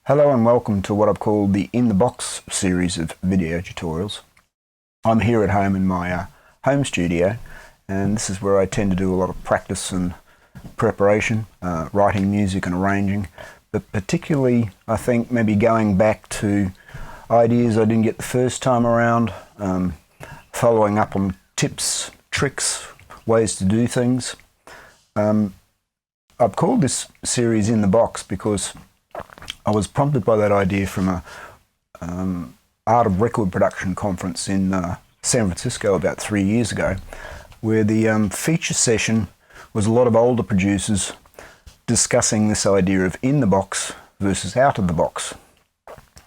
Hello and welcome to what I've called the In the Box series of video tutorials. I'm here at home in my home studio, and this is where I tend to do a lot of practice and preparation, writing music and arranging, but particularly I think maybe going back to ideas I didn't get the first time around, following up on tips, tricks, ways to do things. I've called this series In the Box because I was prompted by that idea from a art of record production conference in San Francisco about 3 years ago, where the feature session was a lot of older producers discussing this idea of in the box versus out of the box.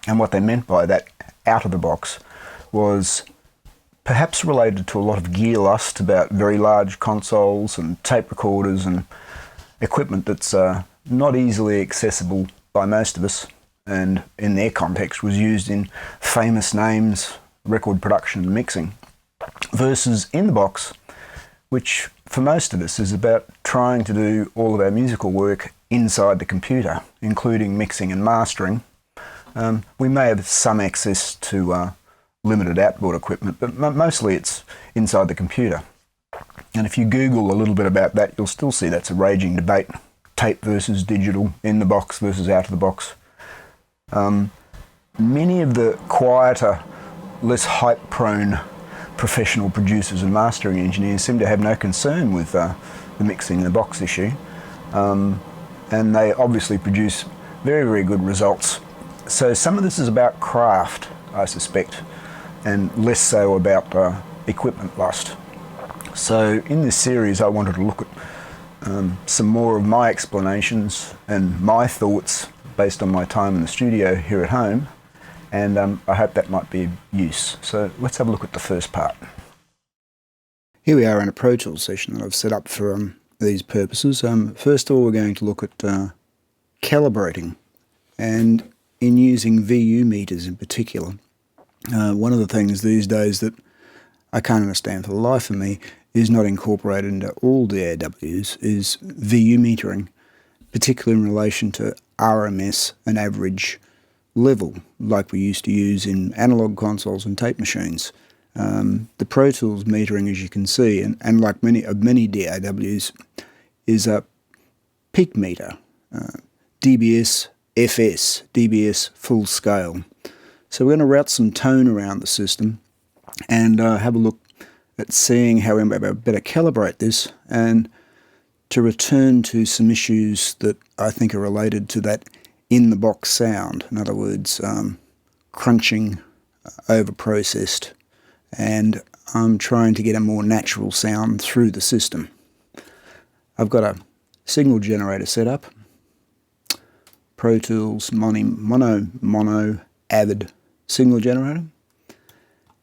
And what they meant by that out of the box was perhaps related to a lot of gear lust about very large consoles and tape recorders and equipment that's not easily accessible by most of us, and in their context was used in famous names, record production and mixing, versus in the box, which for most of us is about trying to do all of our musical work inside the computer, including mixing and mastering. We may have some access to limited outboard equipment, but mostly it's inside the computer. And if you Google a little bit about that, you'll still see that's a raging debate. Tape versus digital, in the box versus out of the box. Many of the quieter, less hype-prone professional producers and mastering engineers seem to have no concern with the mixing in the box issue, and they obviously produce very, very good results. So some of this is about craft, I suspect, and less so about equipment lust. So in this series I wanted to look at some more of my explanations and my thoughts based on my time in the studio here at home, and I hope that might be of use. So let's have a look at the first part. Here we are in a Pro Tools session that I've set up for these purposes. First of all, we're going to look at calibrating, and in using VU meters in particular. One of the things these days that I can't understand for the life of me is not incorporated into all DAWs is VU metering, particularly in relation to RMS and average level, like we used to use in analog consoles and tape machines. The Pro Tools metering, as you can see, and like many DAWs, is a peak meter, dBs FS, dBs full scale. So we're going to route some tone around the system and have a look at seeing how we might better calibrate this, and to return to some issues that I think are related to that in-the-box sound. In other words, crunching, over-processed, and I'm trying to get a more natural sound through the system. I've got a signal generator set up, Pro Tools mono Avid signal generator.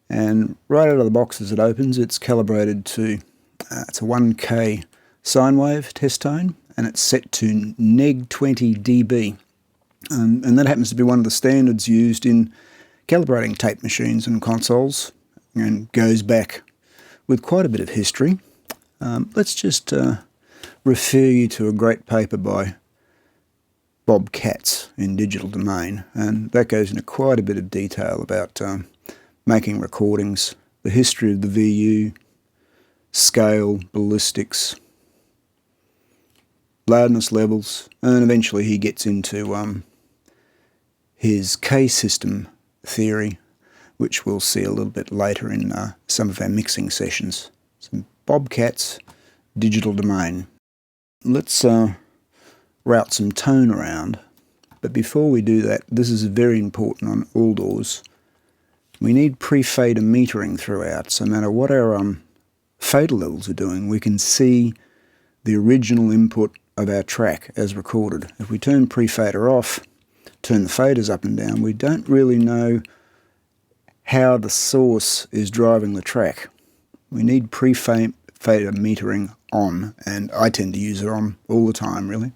And right out of the box as it opens, it's calibrated to, it's a 1K sine wave test tone, and it's set to neg 20 dB. And that happens to be one of the standards used in calibrating tape machines and consoles, and goes back with quite a bit of history. Let's just refer you to a great paper by Bob Katz in Digital Domain, and that goes into quite a bit of detail about making recordings, the history of the VU, scale, ballistics, loudness levels, and eventually he gets into his K-system theory, which we'll see a little bit later in some of our mixing sessions. So Bob Katz, Digital Domain. Let's route some tone around, but before we do that, this is very important on all doors. We need pre-fader metering throughout, so no matter what our fader levels are doing, we can see the original input of our track as recorded. If we turn pre-fader off, turn the faders up and down, we don't really know how the source is driving the track. We need pre-fader metering on, and I tend to use it on all the time, really.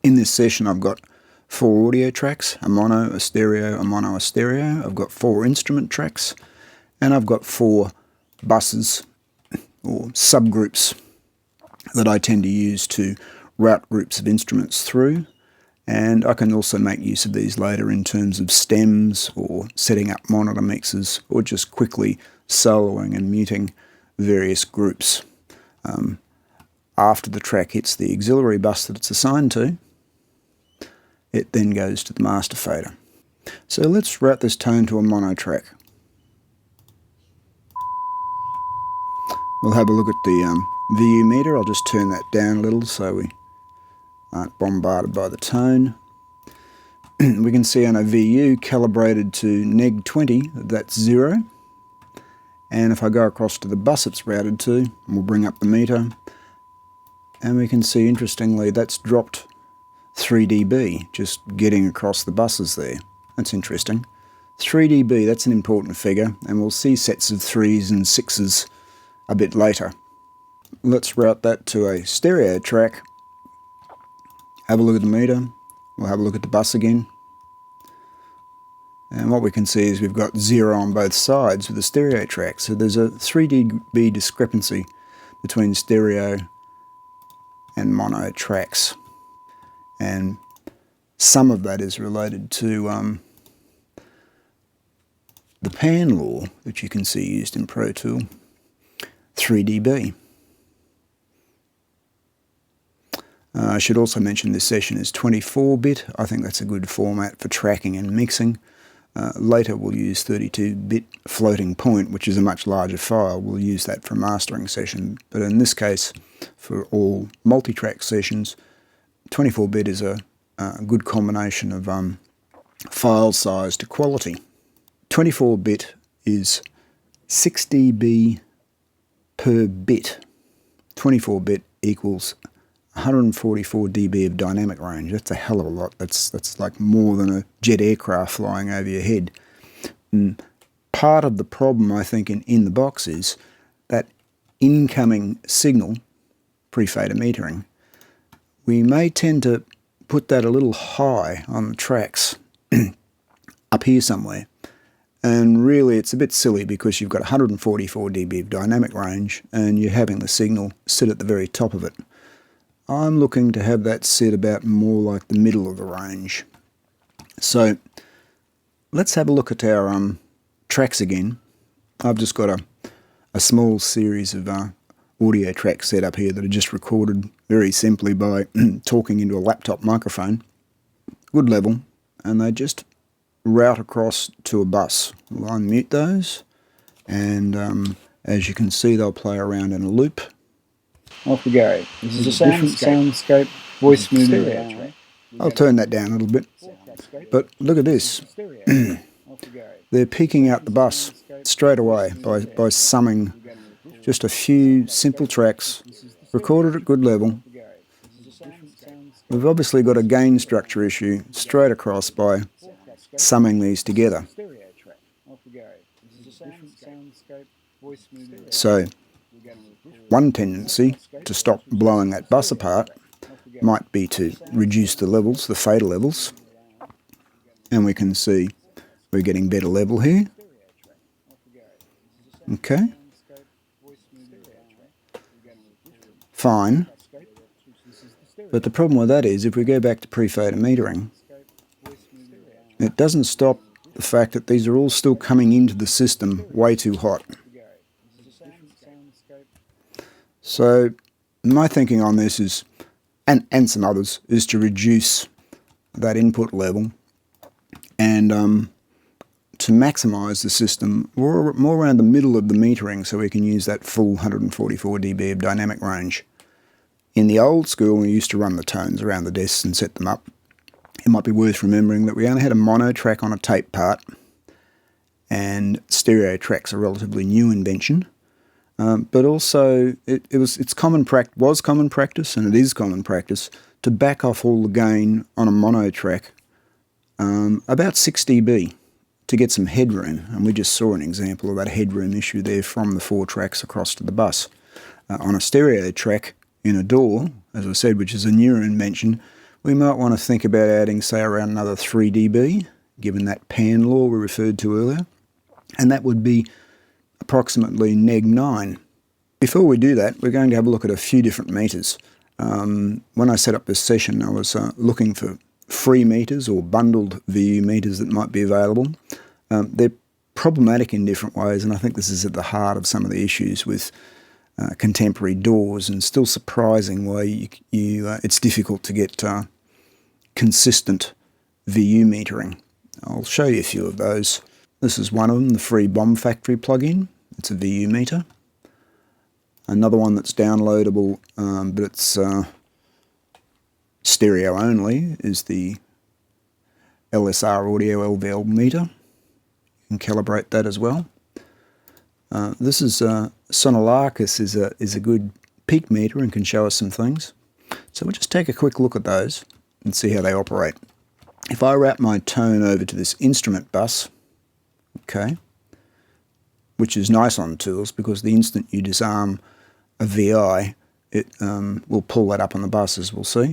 In this session I've got 4 audio tracks, a mono, a stereo, a mono, a stereo. I've got 4 instrument tracks, And I've got 4 buses or subgroups that I tend to use to route groups of instruments through. And I can also make use of these later in terms of stems or setting up monitor mixes or just quickly soloing and muting various groups. After the track hits the auxiliary bus that it's assigned to, it then goes to the master fader. So let's route this tone to a mono track. We'll have a look at the VU meter. I'll just turn that down a little so we aren't bombarded by the tone. We can see on a VU calibrated to neg 20, that's 0. And if I go across to the bus it's routed to, we'll bring up the meter, and we can see, interestingly, that's dropped 3 dB, just getting across the buses there. That's interesting. 3 dB, that's an important figure, and we'll see sets of 3s and 6s a bit later. Let's route that to a stereo track. Have a look at the meter. We'll have a look at the bus again. And what we can see is we've got 0 on both sides with the stereo track. So there's a 3 dB discrepancy between stereo and mono tracks. And some of that is related to the pan law that you can see used in Pro Tool, 3 dB. I should also mention this session is 24-bit. I think that's a good format for tracking and mixing. Later we'll use 32-bit floating point, which is a much larger file. We'll use that for a mastering session. But in this case, for all multi-track sessions, 24-bit is a good combination of file size to quality. 24-bit is 6 dB per bit. 24-bit equals 144 dB of dynamic range. That's a hell of a lot. That's like more than a jet aircraft flying over your head. And part of the problem, I think, in the box is that incoming signal, pre-fader metering, we may tend to put that a little high on the tracks up here somewhere. And really it's a bit silly because you've got 144 dB of dynamic range and you're having the signal sit at the very top of it. I'm looking to have that sit about more like the middle of the range. So let's have a look at our tracks again. I've just got a small series of audio tracks set up here that are just recorded very simply by talking into a laptop microphone. Good level, and they just route across to a bus. We'll unmute those, and as you can see they'll play around in a loop. Off we go. This is a different soundscape, voice movement track. I'll turn that down a little bit. But look at this. They're peaking out the bus straight away by summing just a few simple tracks, recorded at good level. We've obviously got a gain structure issue straight across by summing these together. So one tendency to stop blowing that bus apart might be to reduce the levels, the fader levels, and we can see we're getting better level here. Okay. Fine. But the problem with that is if we go back to pre-fader metering, it doesn't stop the fact that these are all still coming into the system way too hot. So my thinking on this is, and some others, is to reduce that input level and to maximise the system more around the middle of the metering so we can use that full 144 dB of dynamic range. In the old school, we used to run the tones around the desks and set them up. It might be worth remembering that we only had a mono track on a tape part, and stereo tracks are a relatively new invention. But also, it's common practice, and it is common practice, to back off all the gain on a mono track about 6 dB to get some headroom. And we just saw an example of that headroom issue there from the 4 tracks across to the bus. On a stereo track in a DAW, as I said, which is a newer invention, we might want to think about adding, say, around another 3 dB, given that pan law we referred to earlier. And that would be approximately neg9. Before we do that, we're going to have a look at a few different meters. When I set up this session, I was looking for free meters or bundled VU meters that might be available. They're problematic in different ways, and I think this is at the heart of some of the issues with contemporary doors, and still surprising why it's difficult to get consistent VU metering. I'll show you a few of those. This is one of them, the free Bomb Factory plugin. It's a VU meter. Another one that's downloadable, but it's stereo only, is the LSR Audio LVL meter. You can calibrate that as well. This is Sonolarcus is a good peak meter and can show us some things. So we'll just take a quick look at those and see how they operate. If I wrap my tone over to this instrument bus, okay, which is nice on tools because the instant you disarm a VI, it will pull that up on the bus, as we'll see.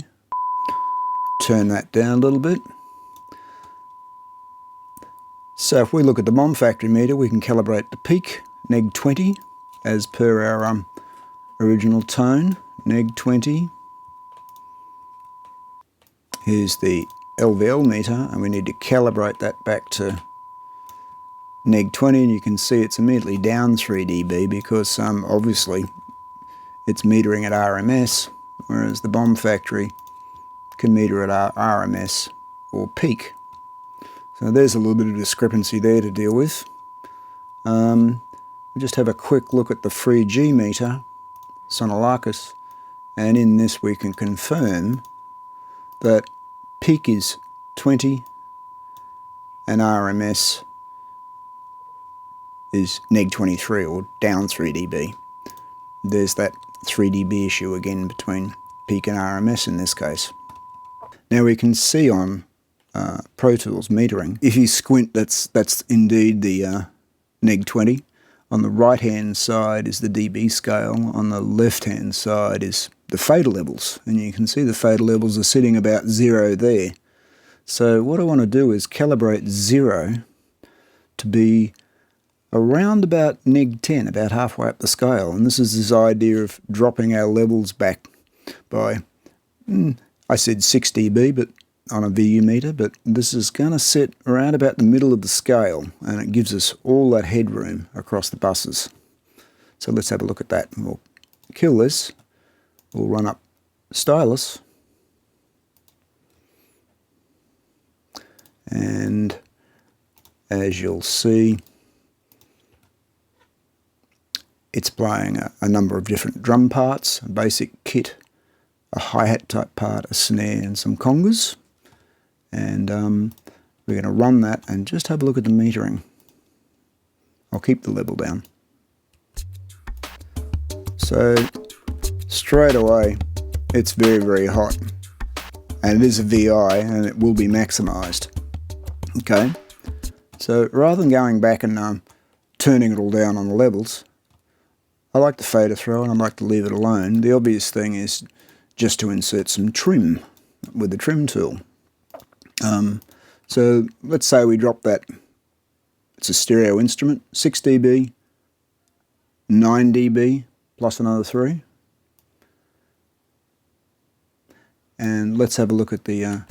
Turn that down a little bit. So if we look at the Bomb Factory meter, we can calibrate the peak, neg 20, as per our original tone, neg 20. Here's the LVL meter, and we need to calibrate that back to neg 20, and you can see it's immediately down 3 dB because obviously it's metering at RMS, whereas the Bomb Factory can meter at RMS or peak. So there's a little bit of discrepancy there to deal with. We'll just have a quick look at the free G meter, Sonolarcus, and in this we can confirm that peak is 20 and RMS is neg 23, or down 3 dB. There's that 3 dB issue again between peak and RMS in this case. Now we can see on Pro Tools metering, if you squint, that's indeed the neg 20. On the right hand side is the dB scale, on the left hand side is the fader levels, and you can see the fader levels are sitting about 0 there. So what I want to do is calibrate 0 to be around about neg 10, about halfway up the scale, and this is this idea of dropping our levels back by, I said 6 dB but on a VU meter, but this is going to sit around about the middle of the scale, and it gives us all that headroom across the buses. So let's have a look at that. We'll kill this. We'll run up Stylus, and as you'll see, it's playing a number of different drum parts, a basic kit, a hi-hat type part, a snare and some congas. And we're going to run that and just have a look at the metering. I'll keep the level down. So straight away it's very, very hot, and it is a VI and it will be maximized. Okay, so rather than going back and turning it all down on the levels, I like the fader throw and I like to leave it alone. The obvious thing is just to insert some trim with the trim tool. So let's say we drop that, it's a stereo instrument, 6 dB, 9 dB, plus another 3. And let's have a look at the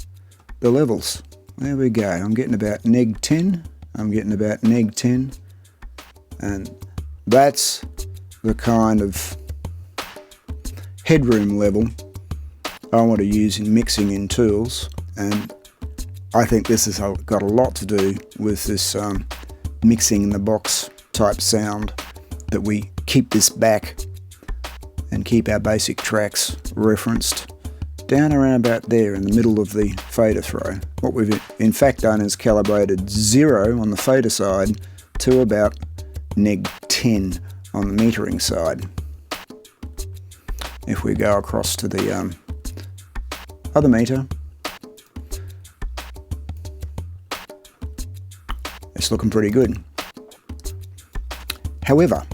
levels. There we go. I'm getting about neg 10. I'm getting about neg 10. And that's the kind of headroom level I want to use in mixing in tools. And I think this has got a lot to do with this mixing in the box type sound, that we keep this back and keep our basic tracks referenced down around about there in the middle of the fader throw. What we've in fact done is calibrated 0 on the fader side to about neg 10 on the metering side. If we go across to the other meter, it's looking pretty good. However,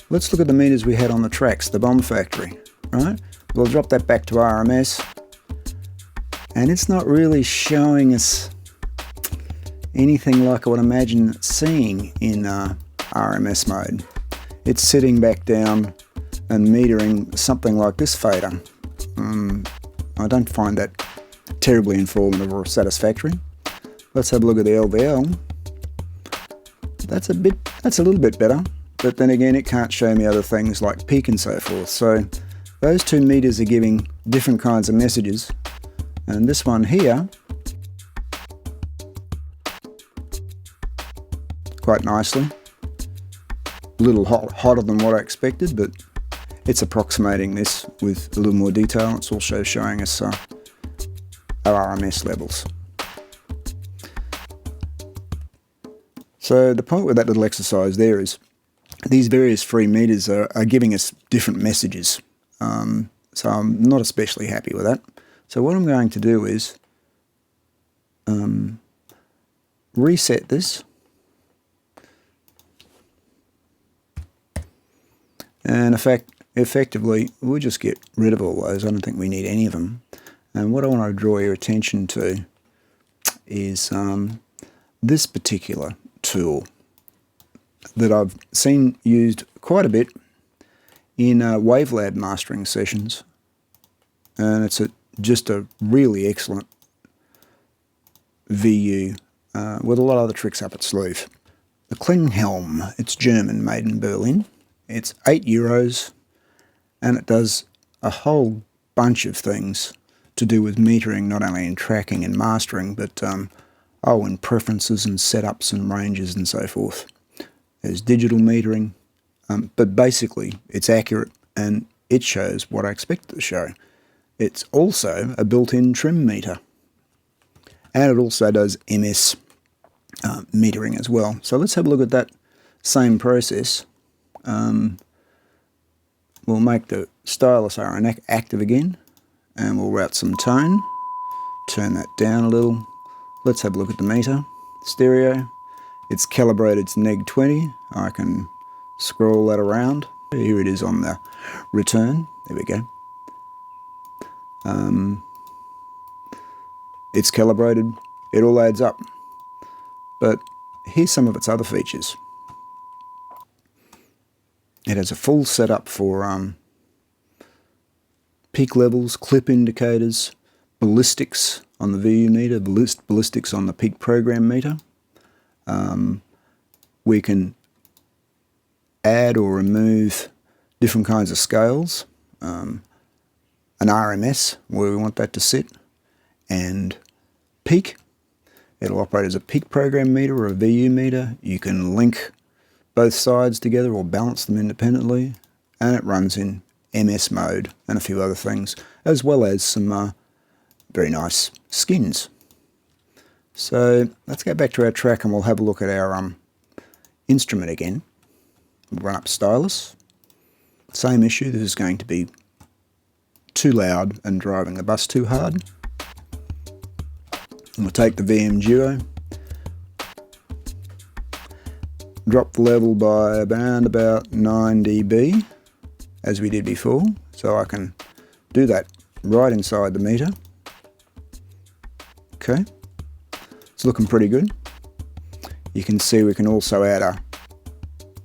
let's look at the meters we had on the tracks, the Bomb Factory, right? We'll drop that back to RMS, and it's not really showing us anything like I would imagine seeing in RMS mode. It's sitting back down and metering something like this fader. I don't find that terribly informative or satisfactory. Let's have a look at the LVL. That's a little bit better, but then again it can't show me other things like peak and so forth. So those two meters are giving different kinds of messages, and this one here, quite nicely, a little hotter than what I expected, but it's approximating this with a little more detail. It's also showing us our RMS levels. So the point with that little exercise there is these various free meters are giving us different messages. So I'm not especially happy with that. So what I'm going to do is reset this. And effectively, we'll just get rid of all those. I don't think we need any of them. And what I want to draw your attention to is this particular tool that I've seen used quite a bit in Wavelab mastering sessions. And it's just a really excellent VU with a lot of other tricks up its sleeve. The Klingon Helm, it's German, made in Berlin. It's €8 and it does a whole bunch of things to do with metering, not only in tracking and mastering, but in preferences and setups and ranges and so forth. There's digital metering, but basically it's accurate and it shows what I expect it to show. It's also a built-in trim meter, and it also does MS metering as well. So let's have a look at that same process. We'll make the stylus RN active again, and we'll route some tone, turn that down a little. Let's have a look at the meter. Stereo, it's calibrated to -20. I can scroll that around. Here it is on the return. There we go. It's calibrated. It all adds up. But here's some of its other features. It has a full setup for peak levels, clip indicators, ballistics on the VU meter, ballistics on the peak program meter. We can add or remove different kinds of scales, an RMS where we want that to sit, and peak. It'll operate as a peak program meter or a VU meter. You can link both sides together or balance them independently, and it runs in MS mode and a few other things, as well as some very nice skins. So let's go back to our track and we'll have a look at our instrument again. We'll run up stylus. Same issue, this is going to be too loud and driving the bus too hard. And we'll take the VM Duo, drop the level by around about 9 dB, as we did before, so I can do that right inside the meter. Okay, it's looking pretty good. You can see we can also add a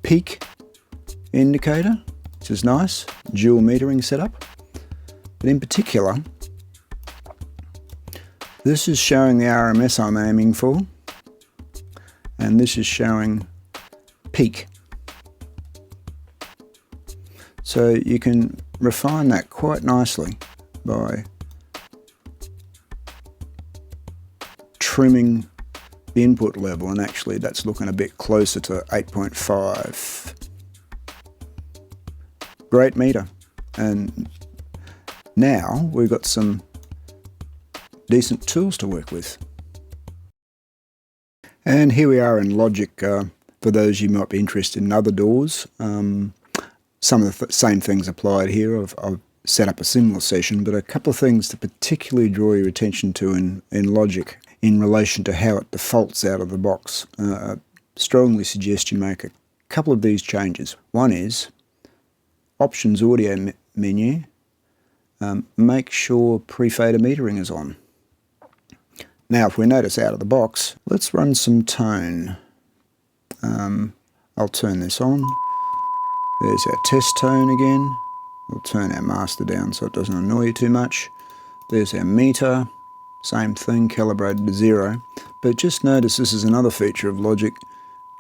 peak indicator, which is nice, dual metering setup. But in particular, this is showing the RMS I'm aiming for, and this is showing peak. So you can refine that quite nicely by trimming the input level, and actually that's looking a bit closer to 8.5. Great meter, and now we've got some decent tools to work with. And here we are in Logic. For those you might be interested in other DAWs, some of the same things applied here. I've set up a similar session, but a couple of things to particularly draw your attention to in Logic in relation to how it defaults out of the box. I strongly suggest you make a couple of these changes. One is Options Audio menu. Make sure pre-fader metering is on. Now if we notice out of the box, let's run some tone. I I'll turn this on. There's our test tone again. We'll turn our master down so it doesn't annoy you too much. There's our meter. Same thing, calibrated to 0. But just notice this is another feature of Logic.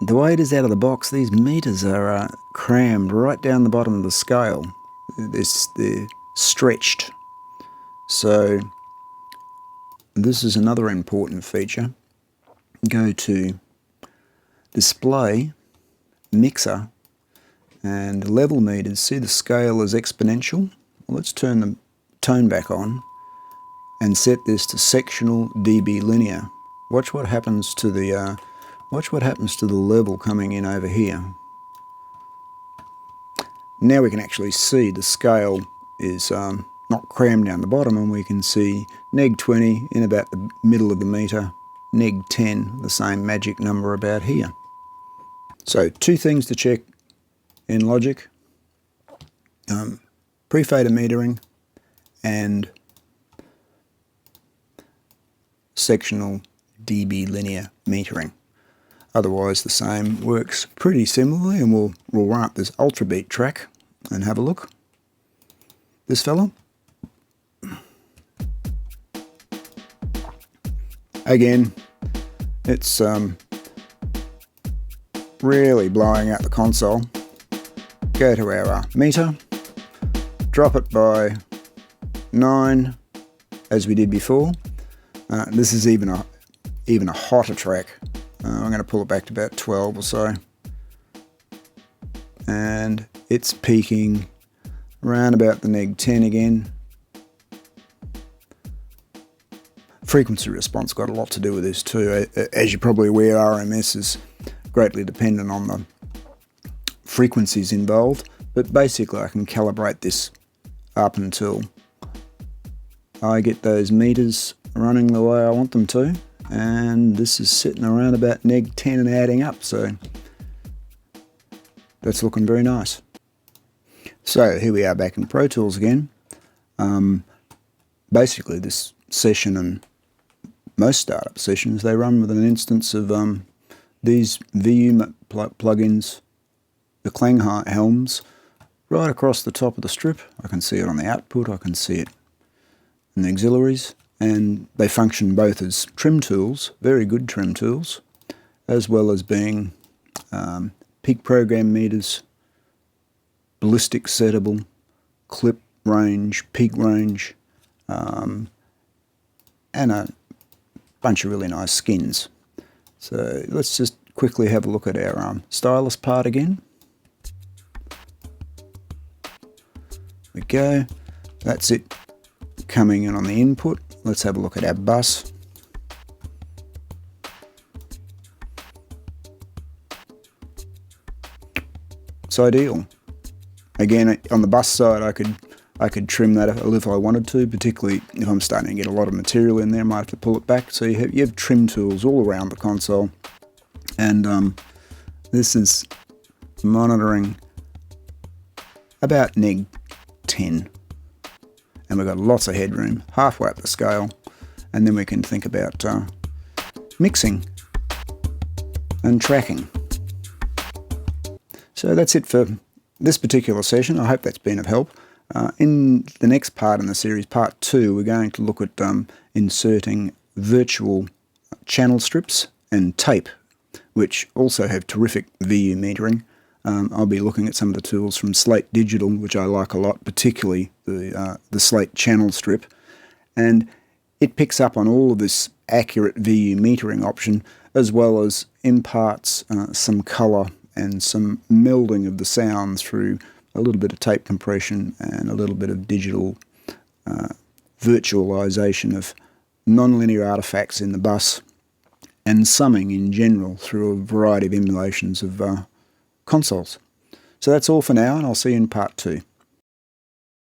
The way it is out of the box, these meters are crammed right down the bottom of the scale. They're stretched. So this is another important feature. Go to Display, Mixer, and Level Meters. See the scale is exponential? Well, let's turn the tone back on and set this to sectional dB linear. Watch what happens to the level coming in over here. Now we can actually see the scale is not crammed down the bottom, and we can see neg 20 in about the middle of the meter, neg 10, the same magic number about here. So 2 things to check in Logic, pre-fader metering and sectional dB linear metering. Otherwise the same works pretty similarly, and we'll run up this ultrabeat track and have a look. This fella. Again, it's really blowing out the console. Go to our meter, drop it by 9 as we did before. This is even a hotter track. I'm going to pull it back to about 12 or so. And it's peaking around about the neg 10 again. Frequency response got a lot to do with this too. As you're probably aware, RMS is greatly dependent on the frequencies involved, but basically I can calibrate this up until I get those meters running the way I want them to, and this is sitting around about neg 10 and adding up, so that's looking very nice. So here we are back in Pro Tools again. Basically this session and most startup sessions, they run with an instance of these VU plugins, the Klingon Helms, right across the top of the strip. I can see it on the output, I can see it in the auxiliaries, and they function both as trim tools, very good trim tools, as well as being peak program meters, ballistic settable, clip range, peak range, and a bunch of really nice skins. So let's just quickly have a look at our stylus part again. There we go. That's it coming in on the input. Let's have a look at our bus. It's ideal. Again, on the bus side, I could trim that a little if I wanted to, particularly if I'm starting to get a lot of material in there. I might have to pull it back. So you have trim tools all around the console, and this is monitoring about neg 10, and we've got lots of headroom, halfway up the scale, and then we can think about mixing and tracking. So that's it for this particular session. I hope that's been of help. In the next part in the series, part 2, we're going to look at inserting virtual channel strips and tape, which also have terrific VU metering. I'll be looking at some of the tools from Slate Digital, which I like a lot, particularly the Slate channel strip, and it picks up on all of this accurate VU metering option, as well as imparts some colour and some melding of the sound through a little bit of tape compression and a little bit of digital virtualization of nonlinear artifacts in the bus, and summing in general through a variety of emulations of consoles. So that's all for now, and I'll see you in part 2.